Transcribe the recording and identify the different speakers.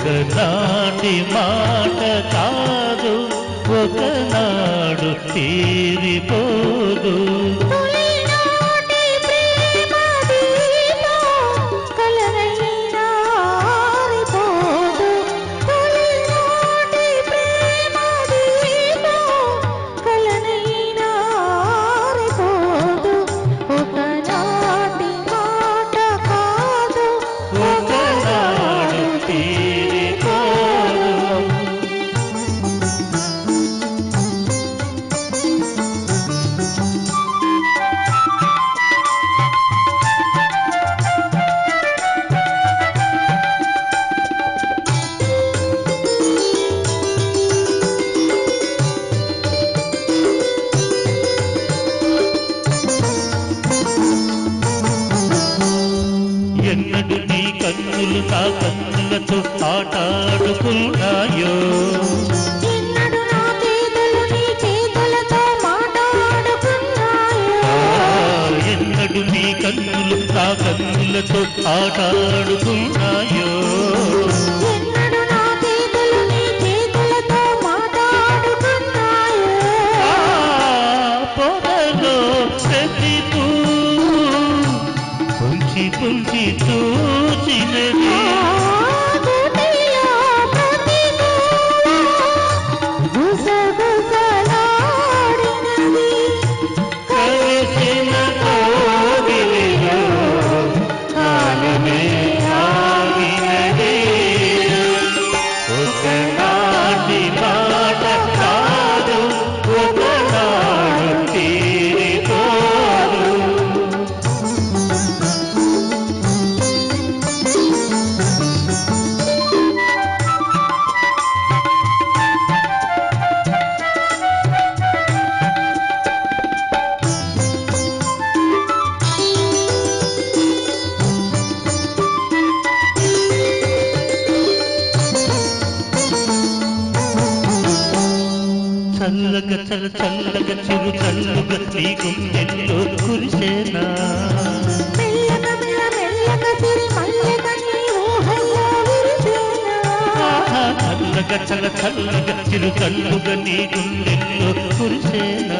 Speaker 1: ఒకనాటి మాట కాదు ఒకనాడు తీరిపోదు ఎన్నడు నీ కన్నులు నా కన్నులతో ఆటాడుకున్నాయో
Speaker 2: ఎన్నడు నా చేతులు నీ చేతులతో మాట్లాడుకున్నాయో
Speaker 1: ఎన్నడు నీ కన్నులు నా కన్నులతో ఆటాడుకున్నాయో
Speaker 2: ఎన్నడు నా చేతులు నీ చేతులతో మాట్లాడుకున్నాయో
Speaker 1: పొదలో ప్రతి పుంచి పుంచి చూచినది కలిసిన కోగిలిలో కాలమే ఆగినది ఒకనాటి మాట కాదు ఒకనాడు తీరిపోదు చల్లగ చల్లగ చిరు చల్లుగ నీ గుండెల్లో కురిసేనా చల్లగ చల్లగ చిరు చల్లుగ నీ గుండెల్లో కురిసేనా